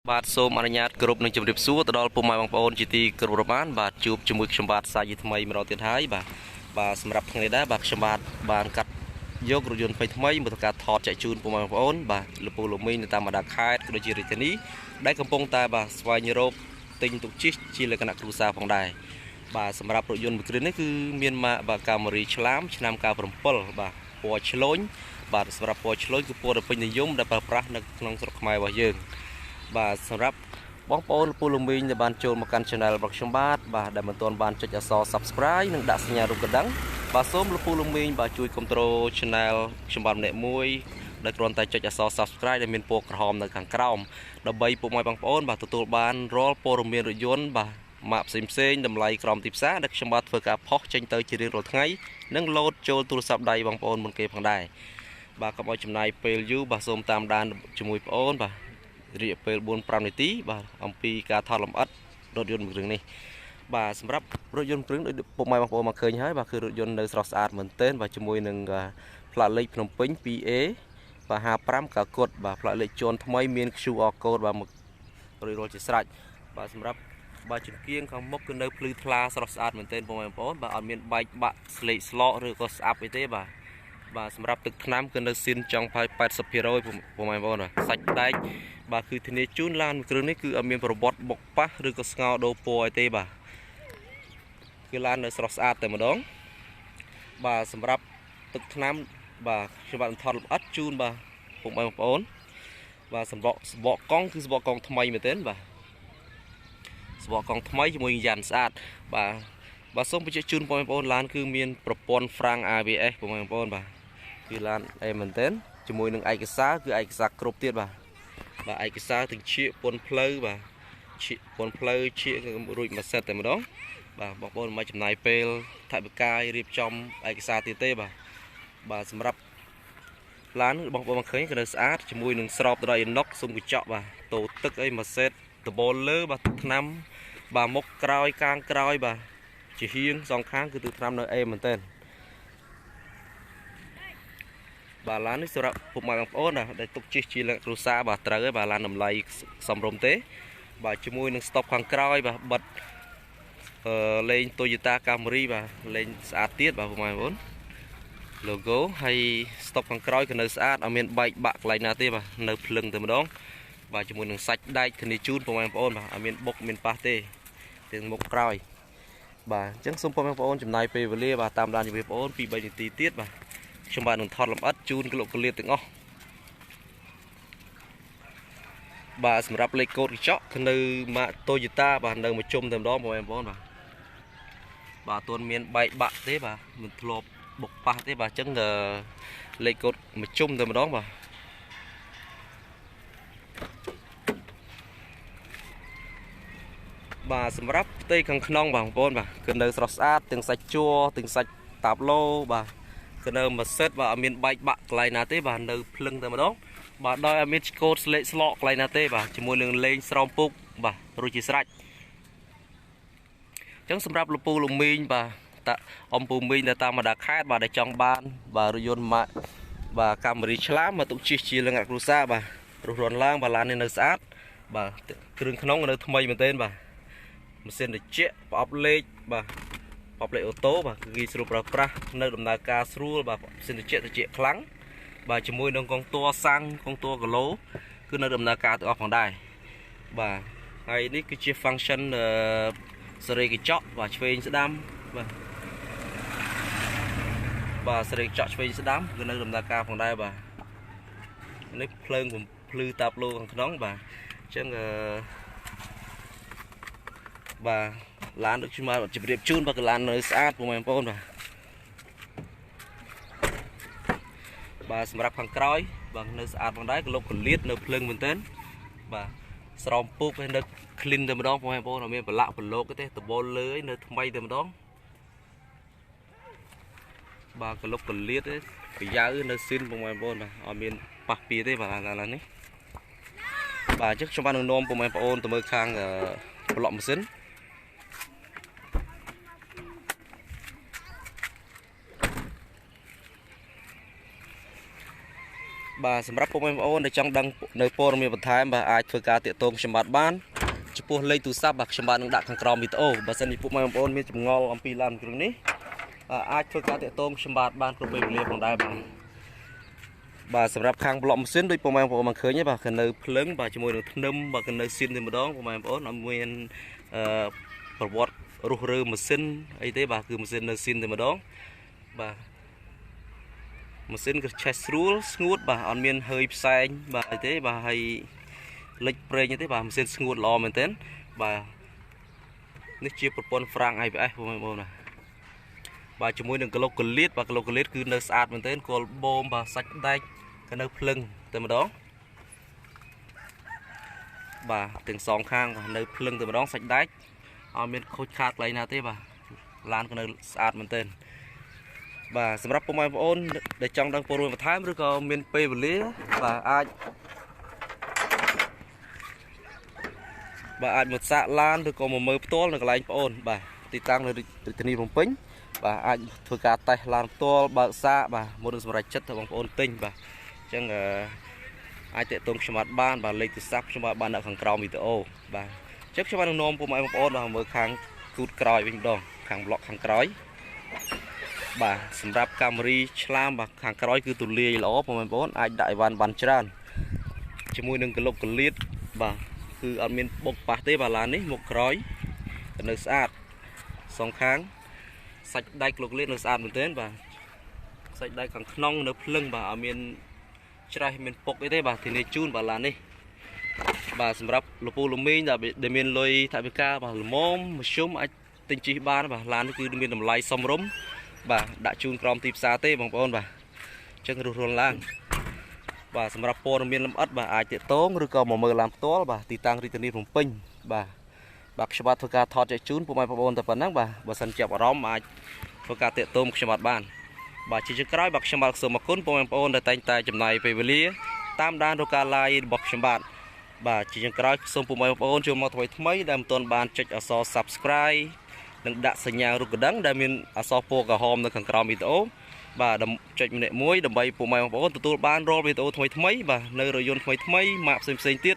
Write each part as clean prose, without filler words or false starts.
បាទសូមអនុញ្ញាតគោរពនឹងជម្រាបសួរទៅដល់ពុកម៉ែបងប្អូនជាទីគោរពរាប់អានបាទជួបជាមួយខ្ញុំបាទសាជាថ្មីម្ដងទៀតហើយបាទសម្រាប់ថ្ងៃនេះដែរបាទខ្ញុំបាទបានកាត់យករថយន្តថ្មីមកធ្វើការថតចែកជូនពុកម៉ែបងប្អូនបាទលពូលមីនៅតាមបណ្ដាខេត្តក៏ដូចជារាជធានីដែលកំពុងតែបាទស្វែងរកទិញទុកជិះជាលក្ខណៈគ្រួសារផងដែរបាទសម្រាប់រថយន្តមួយគ្រឿងនេះគឺមានម៉ាកបាទកាមេរីឆ្លាមឆ្នាំ97បាទពណ៌ឆ្លូញបាទសម្រាប់ពណ៌ឆ្លូញគឺពណ៌ដ៏ពេញនិយមដែលប្រើប្រាស់នៅក្នុងស្រុកខ្មែររបស់យើងបាទសម្រាប់បងប្អូនពលលំមីងដែលបានចូលមកកាន់ Channel របស់ខ្ញុំបាទដែលមិនទាន់បានចុចអក្សរ Subscribe និងដាក់សញ្ញារូបកណ្ដឹងបាទសូមលោកពលលំមីងបាទជួយគ្រប់គ្រង Channel ខ្ញុំបាទម្នាក់មួយដែលគ្រាន់តែចុចអក្សរ Subscribe ដែលមានពណ៌ក្រហមនៅខាងក្រោមដើម្បីពុកម៉ែបងប្អូនបាទទទួលបានរាល់ព័ត៌មានរថយន្តបាទម៉ាកផ្សេងតម្លៃក្រោមទីផ្សារដែលខ្ញុំបាទធ្វើការផុសចេញទៅជារៀងរាល់ថ្ងៃនិងលោតចូលទូរស័ព្ទដៃបងប្អូនមុនគេផងដែរបាទកុំឲ្យចំណាយពេលយូរបាទសូមតាមដានជាមួយបងប្អូនបាទរយៈពេល 4-5 នាទីបាទអំពីការថតលម្អិតរថយន្តមួយគ្រឿងនេះបាទសម្រាប់រថយន្តគ្រឿងដូចពុកម៉ែបងប្អូនមកឃើញហើយបាទគឺរថយន្តនៅស្រស់ស្អាតមែនទែនបាទជាមួយនឹងផ្លាកលេខភ្នំពេញ 2A បាទ55កៅកុដបាទផ្លាកលេខជាន់ថ្មីមាន QR code បាទមករួចរាល់ជាស្រេចបាទសម្រាប់បាទជំកៀងខាងមុខគឺនៅភ្លឺថ្លាស្រស់ស្អាតមែនទែនពុកម៉ែបងប្អូនបាទអត់មានបែកបាក់ស្លេកស្លោកឬក៏ស្អាប់អីទេបាទសម្រាប់ទឹកថ្នាំគឺនៅស៊ីនចង់ផាយ 80% ពុកម៉ែបងប្អូនបាទសាច់ដែកបាទគឺធានាជូនឡានគ្រឿងនេះគឺអត់មានប្រវត្តិបុកប៉ះឬក៏ស្ងោរដូរពណ៌អីទេបាទគឺឡាននៅស្រស់ស្អាតតែម្ដងបាទសម្រាប់ទឹកថ្នាំបាទខ្ញុំបាទថតលម្អិតជូនបាទពុកម៉ែបងប្អូនបាទសម្បកកង់គឺសម្បកកង់ថ្មីមែនទេបាទសម្បកកង់ថ្មីជាមួយយ៉ាន់ស្អាតបាទសូមបញ្ជាក់ជូនបងប្អូនឡានគឺមានប្រព័ន្ធ Frank ABS បងប្អូនបាទគឺឡានអេមែនទេជាមួយនឹងឯកសារគឺឯកសារគ្រប់ទៀតបាទឯកសារទាំងឈៀកពន្ធផ្លូវបាទឈៀកពន្ធផ្លូវឈៀករួចមួយសេតតែម្ដងបាទបងប្អូនមិនចំណាយពេលថវិការៀបចំឯកសារទៀតទេបាទសម្រាប់ឡានបងប្អូនមកឃើញគឺនៅស្អាតជាមួយនឹងស្រោបដៃអិណុកសុំកញ្ចក់បាទតូទឹកអីមួយសេតដបលលើបាទទឹកថ្នាំបាទមុខក្រោយកាងក្រោយបាទជាហៀងសងខាងគឺទឹកថ្នាំនៅអេមែនតើបាទឡាននេះសម្រាប់ពុកម៉ែបងប្អូនដែលទុកជិះជាលក្ខណៈគ្រួសារបាទត្រូវហើយបាទឡានតម្លៃសមរម្យទេបាទជាមួយនឹងស្តុបខាងក្រោយបាទបិទលេង Toyota Camry បាទលេងស្អាតទៀតបាទពុកម៉ែបងប្អូន logo ហើយស្តុបខាងក្រោយក៏នៅស្អាតអត់មានបែកបាក់កន្លែងណាទេបាទនៅភ្លឹងតែម្ដងបាទជាមួយនឹងសាច់ដែកធានាជូនពុកម៉ែបងប្អូនបាទអត់មានបុកមានប៉ះទេទាំងមុខក្រោយបាទអញ្ចឹងសូមពុកម៉ែបងប្អូនចំណាយពេលវេលាបាទតាមដានជាមួយបងប្អូន 2-3 នាទីទៀតបាទខ្ញុំបាទនឹងថតលម្អិតជូនកលុកកលៀតទាំងអស់បាទសម្រាប់លេខកូដកញ្ចក់គឺនៅម៉ាក Toyota បាទនៅមួយជុំតែម្ដងបងប្អូនបាទអត់ទាន់មានបែកបាក់ទេបាទមិនធ្លាប់បុកប៉ះទេបាទអញ្ចឹងលេខកូដមួយជុំតែម្ដងបាទសម្រាប់ផ្ទៃខាងក្នុងបងប្អូនបាទគឺនៅស្រស់ស្អាតទាំងសាច់ជ័រទាំងសាច់តាប់ឡូបាទគឺនៅមួយសេតបាទអត់មានបែកបាក់កន្លែងណាទេបាទនៅភ្លឹងតែម្ដងបាទដោយអត់មានឆ្កូតស្លេកស្លោកកន្លែងណាទេបាទជាមួយនឹងលេងស្រោមពុកបាទរួចជាស្រេចអញ្ចឹងសម្រាប់លពូលមីងបាទតាអំពូមីងនៅតាមបណ្ដាខេត្តបាទដែលចង់បានបាទរថយន្តម៉ាកបាទកាមេរីឆ្លាមមកទុកជិះជាលក្ខណៈគ្រួសារបាទរុះរាន់ឡើងបាទឡាននេះនៅស្អាតបាទគ្រឿងក្នុងនៅថ្មីមែនទែនបាទម៉ាស៊ីនត្រជាក់ប្រអប់លេខបាទប្រអប់លេខអូតូបាទគឺងាយស្រួលប្រើប្រាស់នៅដំណើរការស្រួលបាទម៉ាស៊ីនត្រជាក់ខ្លាំងបាទជាមួយនឹងកងតួសាំងកងតួគីឡូគឺនៅដំណើរការទាំងអស់ផងដែរបាទហើយនេះគឺជា function សេរីកញ្ចក់បាទឆ្វេងស្ដាំបាទសេរីកញ្ចក់ឆ្វេងស្ដាំគឺនៅដំណើរការផងដែរបាទនេះភ្លើងភ្លឺតាប់ឡូខាងក្នុងបាទអញ្ចឹងបាទឡានដូចខ្ញុំមកជម្រាបជូនបាទគឺឡាននៅស្អាតបងប្អូនបាទសម្រាប់ខាងក្រោយបាទនៅស្អាតផងដែរក្លុបកលៀតនៅភ្លើងមែនទែនបាទស្រោមពុកហើយនៅ clean តែម្ដងបងប្អូនអត់មានប្រឡាក់ប្រឡូកទេដបលលើនៅថ្មីតែម្ដងបាទក្លុបកលៀតទេប្រយោនៅស៊ីនបងប្អូនបាទអត់មានប៉ះពីទេបាទឡាននេះបាទអញ្ចឹងខ្ញុំបាននឹងនាំបងប្អូនទៅមើលខាងប្លុកម៉ាស៊ីន បាទសម្រាប់ពុកម៉ែបងប្អូនដែលចង់ដឹងនៅព័ត៌មានបន្ថែមបាទអាចធ្វើការតាក់ទងខ្ញុំបាទបានចំពោះលេខទូរស័ព្ទបាទខ្ញុំបាទនឹងដាក់ខាងក្រោមវីដេអូបើសិនជាពុកម៉ែបងប្អូនមានចម្ងល់អំពីឡានគ្រឿងនេះអាចធ្វើការតាក់ទងខ្ញុំបាទបានគ្រប់ពេលវេលាផងដែរបាទសម្រាប់ខាងប្លុកម៉ាស៊ីនដូចពុកម៉ែបងប្អូនបានឃើញទេបាទគឺនៅភ្លឹងបាទជាមួយនឹងធ្នឹមបាទគឺនៅស៊ីនតែម្ដងពុកម៉ែបងប្អូនអត់មានប្រវត្តិរុះរើម៉ាស៊ីនអីទេបាទគឺម៉ាស៊ីននៅស៊ីនតែម្ដងបាទម៉ាស៊ីនគឺឆេះស្រួលស្ងួតបាទអត់មានhơiផ្សែងបាទអីទេបាទហើយលេចប្រេងទេបាទម៉ាស៊ីនស្ងួតល្អមែនទែនបាទនេះជាប្រព័ន្ធហ្វ្រាំង IPS បងប្អូនណាបាទជាមួយនឹងក្លោកកលៀតបាទក្លោកកលៀតគឺនៅស្អាតមែនទែនគល់បូមបាទសាច់ដែកក៏នៅភ្លឹងតែម្ដងបាទទាំងសងខាងបាទនៅភ្លឹងតែម្ដងសាច់ដែកអត់មានខូចខាតកន្លែងណាទេបាទឡានក៏នៅស្អាតមែនទែនបាទសម្រាប់ពុកម៉ែបងប្អូនដែលចង់ដឹងព័ត៌មានបន្ថែមឬក៏មានពេលវេលាបាទអាចមកសាកឡានឬក៏មកមើលផ្ទាល់នៅកន្លែងបងប្អូនបាទទីតាំងនៅរាជធានីភ្នំពេញបាទអាចធ្វើការតេស្តឡានផ្ទាល់បើកសាកបាទមុននឹងសម្រេចចិត្តទៅបងប្អូនទិញបាទអញ្ចឹងអាចតាក់ទងខ្ញុំបានបាទលេខទូរស័ព្ទខ្ញុំបានដាក់ខាងក្រោមវីដេអូបាទអញ្ចឹងខ្ញុំបាននាំពុកម៉ែបងប្អូនបាទមើលខាងគូតក្រោយវិញម្ដងខាងប្លុកខាងក្រោយបាទសម្រាប់កាមេរ៉ាឆ្លាមបាទខាងក្រោយគឺទូលាយល្អបងប្អូនអាចដាក់អីវ៉ាន់បានច្រើនជាមួយនឹងក្លុកកលៀតបាទគឺអត់មានបុកប៉ះទេបាទឡាននេះមុខក្រោយក៏នៅស្អាតសងខាងសាច់ដែកក្លុកកលៀតនៅស្អាតមែនទែនបាទសាច់ដែកខាងក្នុងនៅភ្លឹងបាទអត់មានច្រេះមានពុកអីទេបាទធានាជូនបាទឡាននេះបាទសម្រាប់លពូលមីងដែលមានលុយថវិកាបាទល្មមមធ្យមអាចទិញជិះបានបាទឡាននេះគឺមានតម្លៃសមរម្យបាទដាក់ជូនក្រោមទីផ្សារទេបងប្អូនបាទអញ្ចឹងរុះរាន់ឡើងបាទសម្រាប់ព័ត៌មានលម្អិតបាទអាចតាក់ទងឬក៏មកមើលឡានផ្ទាល់បាទទីតាំងរាជធានីភ្នំពេញបាទខ្ញុំបាទធ្វើការថតចែកជូនពុកម៉ែបងប្អូនតែប៉ុណ្ណឹងបាទបើសិនចាប់អារម្មណ៍អាចធ្វើការតាក់ទងខ្ញុំបាទបានបាទជាចុងក្រោយបាទខ្ញុំបាទសូមអរគុណពុកម៉ែបងប្អូនដែលតែងតែចំណាយពេលវេលាតាមដានរកការ live របស់ខ្ញុំបាទជាចុងក្រោយសូមពុកម៉ែបងប្អូនចូលមកថ្មីដែលមិនទាន់បានចុចអក្សរ Subscribe និងដាក់សញ្ញារូបកណ្ដឹងដែលមានអក្សរពណ៌ក្រហមនៅខាងក្រោមវីដេអូបាទចុចម្នាក់មួយដើម្បីពុកម៉ែបងប្អូនទទួលបានរាល់វីដេអូថ្មីបាទនៅរយន្តថ្មីម៉ាកផ្សេងទៀត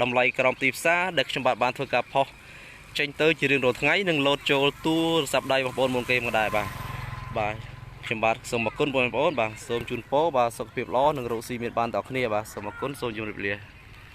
តម្លៃក្រោមទីផ្សារដែលខ្ញុំបាទបានធ្វើការផុសចេញទៅជារៀងរាល់ថ្ងៃនិងលោតចូលទូរស័ព្ទដៃបងប្អូនមុនគេមកដែរបាទខ្ញុំបាទសូមអរគុណបងប្អូនបាទសូមជូនពរបាទសុខភាពល្អនិងរកស៊ីមានបានដល់គ្នាបាទសូមអរគុណសូមជម្រាបលា